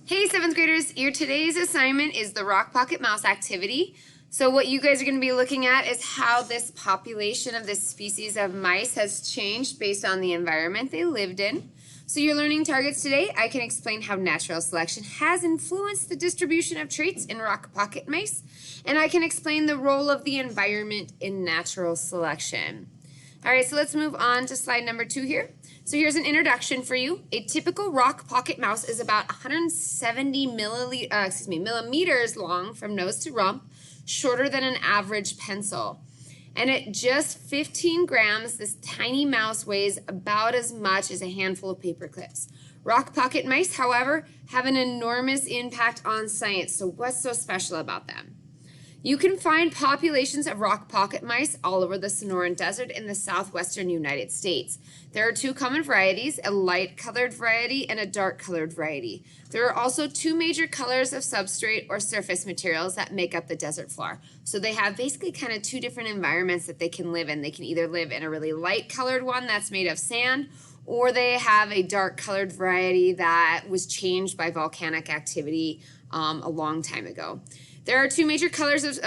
Hey 7th graders, your today's assignment is the Rock Pocket Mouse activity. So what you guys are going to be looking at is how this population of this species of mice has changed based on the environment they lived in. So your learning targets today, I can explain how natural selection has influenced the distribution of traits in rock pocket mice, and I can explain the role of the environment in natural selection. All right, so let's move on to slide number 2 here. So here's an introduction for you. A typical rock pocket mouse is about 170 millimeters long from nose to rump, shorter than an average pencil. And at just 15 grams, this tiny mouse weighs about as much as a handful of paper clips. Rock pocket mice, however, have an enormous impact on science. So what's so special about them? You can find populations of rock pocket mice all over the Sonoran Desert in the southwestern United States. There are 2 common varieties, a light-colored variety and a dark-colored variety. There are also 2 major colors of substrate or surface materials that make up the desert floor. So they have basically kind of 2 different environments that they can live in. They can either live in a really light-colored one that's made of sand, or they have a dark-colored variety that was changed by volcanic activity a long time ago. There are 2 major colors of,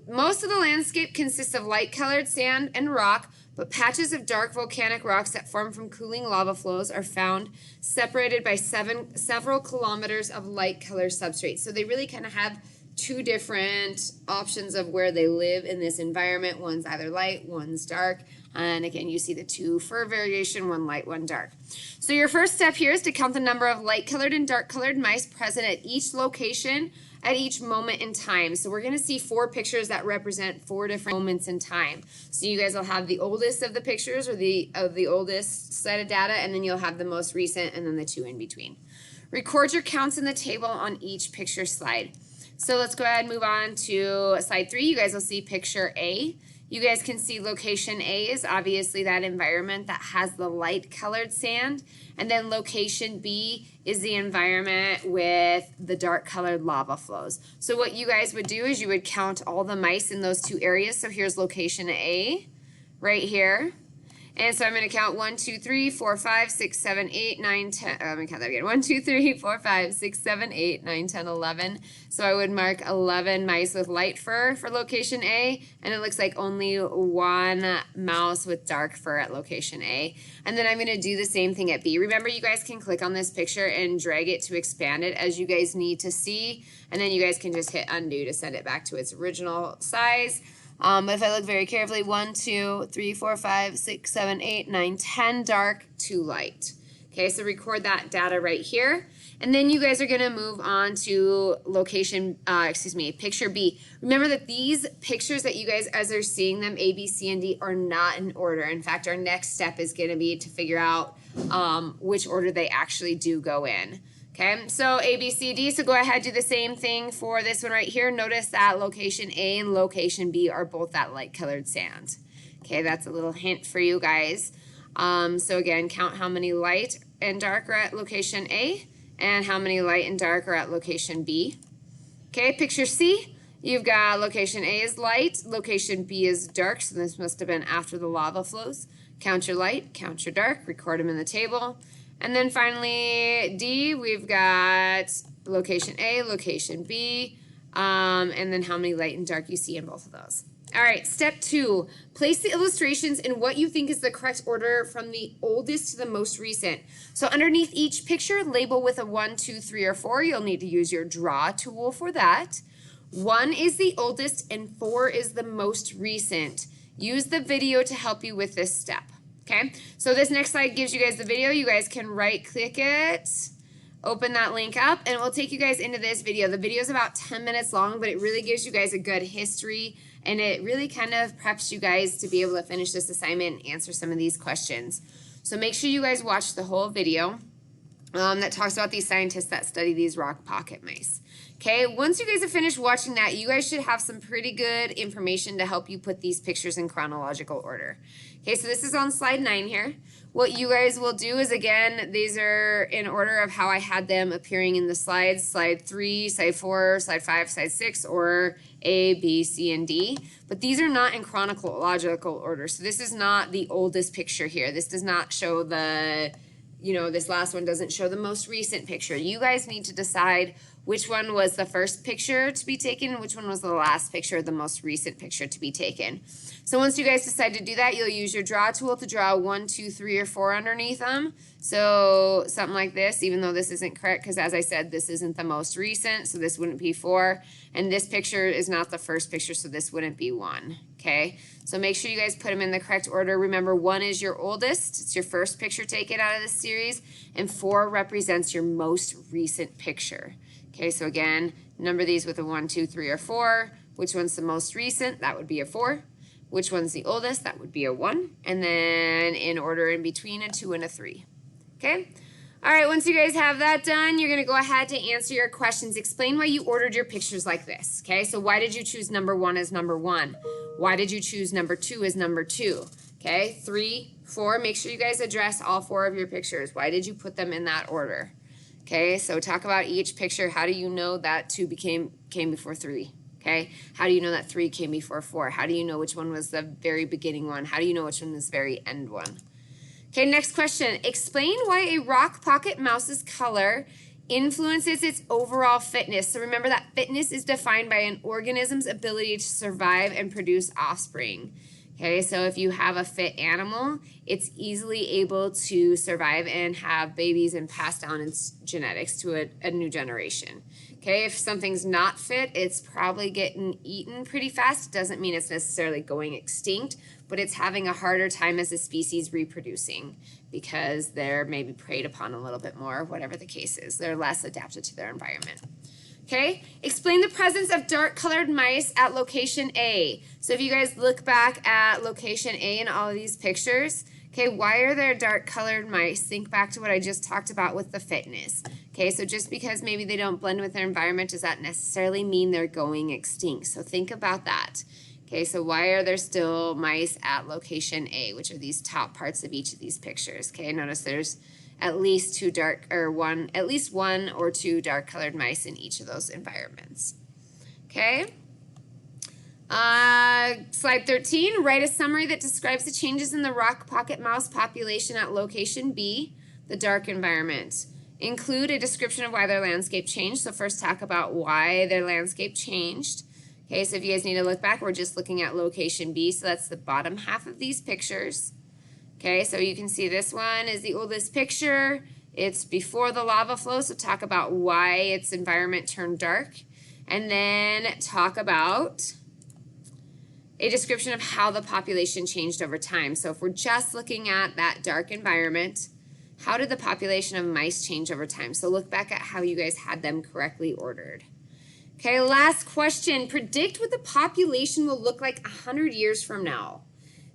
most of the landscape consists of light-colored sand and rock, but patches of dark volcanic rocks that form from cooling lava flows are found separated by several kilometers of light-colored substrate. So they really kind of have 2 different options of where they live in this environment. One's either light, one's dark. And again, you see the 2 fur variation, one light, one dark. So your first step here is to count the number of light-colored and dark-colored mice present at each location at each moment in time. So we're going to see 4 pictures that represent 4 different moments in time. So you guys will have the oldest of the pictures or the oldest set of data, and then you'll have the most recent and then the 2 in between. Record your counts in the table on each picture slide. So let's go ahead and move on to slide 3. You guys will see picture A. You guys can see location A is obviously that environment that has the light colored sand, and then location B is the environment with the dark colored lava flows. So what you guys would do is you would count all the mice in those 2 areas. So here's location A right here. And so I'm going to count 1, 2, 3, 4, 5, 6, 7, 8, 9, 10. Let me count that again. 1, 2, 3, 4, 5, 6, 7, 8, 9, 10, 11. So I would mark 11 mice with light fur for location A, and it looks like only 1 mouse with dark fur at location A. And then I'm going to do the same thing at B. Remember, you guys can click on this picture and drag it to expand it as you guys need to see, and then you guys can just hit undo to send it back to its original size. If I look very carefully, 1, 2, 3, 4, 5, 6, 7, 8, 9, 10 dark, 2 light. Okay, so record that data right here. And then you guys are going to move on to picture B. Remember that these pictures that you guys, as are seeing them, A, B, C, and D, are not in order. In fact, our next step is going to be to figure out which order they actually do go in. Okay, so A, B, C, D, so go ahead, do the same thing for this one right here. Notice that location A and location B are both that light colored sand. Okay, that's a little hint for you guys. So again, count how many light and dark are at location A and how many light and dark are at location B. Okay, picture C, you've got location A is light, location B is dark, so this must have been after the lava flows. Count your light, count your dark, record them in the table. And then finally, D, we've got location A, location B, and then how many light and dark you see in both of those. All right, step 2, place the illustrations in what you think is the correct order from the oldest to the most recent. So underneath each picture, label with a 1, 2, 3, or 4. You'll need to use your draw tool for that. 1 is the oldest and 4 is the most recent. Use the video to help you with this step. Okay, so this next slide gives you guys the video. You guys can right-click it, open that link up, and it will take you guys into this video. The video is about 10 minutes long, but it really gives you guys a good history, and it really kind of preps you guys to be able to finish this assignment and answer some of these questions. So make sure you guys watch the whole video that talks about these scientists that study these rock pocket mice. Okay, once you guys have finished watching that, you guys should have some pretty good information to help you put these pictures in chronological order. Okay, so this is on slide 9 here. What you guys will do is, again, these are in order of how I had them appearing in the slides. Slide 3, slide 4, slide 5, slide 6, or A, B, C, and D. But these are not in chronological order. So this is not the oldest picture here. This does not show the this last one doesn't show the most recent picture. You guys need to decide which one was the first picture to be taken and which one was the last picture, the most recent picture to be taken. So once you guys decide to do that, you'll use your draw tool to draw 1, 2, 3, or 4 underneath them. So something like this, even though this isn't correct, because as I said, this isn't the most recent, so this wouldn't be 4. And this picture is not the first picture, so this wouldn't be 1. Okay, so make sure you guys put them in the correct order. Remember, 1 is your oldest. It's your first picture taken out of this series. And 4 represents your most recent picture. Okay, so again, number these with a 1, 2, 3, or 4. Which one's the most recent? That would be a 4. Which one's the oldest? That would be a 1. And then in order in between, a 2 and a 3. Okay? All right, once you guys have that done, you're going to go ahead to answer your questions. Explain why you ordered your pictures like this. Okay, so why did you choose number 1 as number 1? Why did you choose number 2 as number 2? Okay, 3, 4. Make sure you guys address all 4 of your pictures. Why did you put them in that order? Okay, so talk about each picture. How do you know that 2 came before 3? Okay, how do you know that 3 came before 4? How do you know which one was the very beginning one? How do you know which one was the very end one? Okay, next question. Explain why a rock pocket mouse's color influences its overall fitness. So remember that fitness is defined by an organism's ability to survive and produce offspring. Okay, so if you have a fit animal, it's easily able to survive and have babies and pass down its genetics to a new generation. Okay, if something's not fit, it's probably getting eaten pretty fast. Doesn't mean it's necessarily going extinct, but it's having a harder time as a species reproducing because they're maybe preyed upon a little bit more, whatever the case is. They're less adapted to their environment. Okay, explain the presence of dark-colored mice at location A. So if you guys look back at location A in all of these pictures, okay, why are there dark-colored mice? Think back to what I just talked about with the fitness. Okay, so just because maybe they don't blend with their environment does that necessarily mean they're going extinct. So think about that. Okay, so why are there still mice at location A, which are these top parts of each of these pictures? Okay, notice there's at least at least one or two dark-colored mice in each of those environments. Okay. Slide 13, write a summary that describes the changes in the rock pocket mouse population at location B, the dark environment. Include a description of why their landscape changed. So first talk about why their landscape changed. Okay, so if you guys need to look back, we're just looking at location B, so that's the bottom half of these pictures. Okay, so you can see this one is the oldest picture. It's before the lava flow, so talk about why its environment turned dark. And then talk about a description of how the population changed over time. So if we're just looking at that dark environment, how did the population of mice change over time? So look back at how you guys had them correctly ordered. Okay, last question. Predict what the population will look like 100 years from now.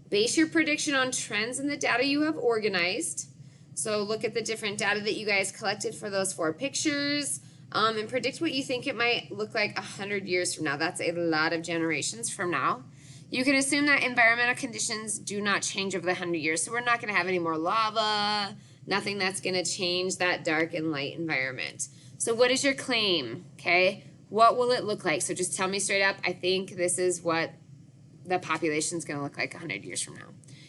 Base your prediction on trends in the data you have organized. So look at the different data that you guys collected for those 4 pictures and predict what you think it might look like 100 years from now. That's a lot of generations from now. You can assume that environmental conditions do not change over the 100 years. So we're not going to have any more lava, nothing that's going to change that dark and light environment. So what is your claim? Okay, what will it look like? So just tell me straight up, I think this is what the population is going to look like 100 years from now.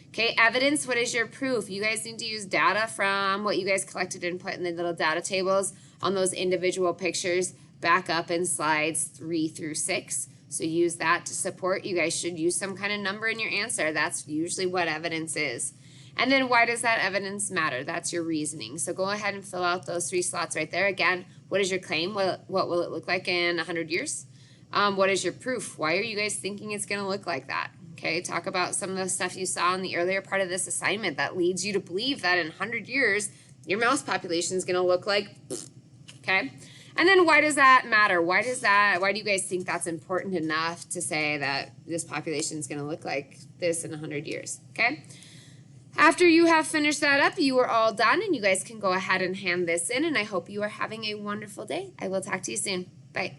Okay, evidence, what is your proof? You guys need to use data from what you guys collected and put in the little data tables on those individual pictures back up in slides 3 through 6. So use that to support. You guys should use some kind of number in your answer. That's usually what evidence is. And then why does that evidence matter? That's your reasoning. So go ahead and fill out those 3 slots right there. Again, what is your claim? What will it look like in 100 years? What is your proof? Why are you guys thinking it's going to look like that? Okay, talk about some of the stuff you saw in the earlier part of this assignment that leads you to believe that in 100 years, your mouse population is going to look like, okay? And then why does that matter? Why do you guys think that's important enough to say that this population is going to look like this in 100 years, okay? After you have finished that up, you are all done, and you guys can go ahead and hand this in, and I hope you are having a wonderful day. I will talk to you soon. Bye.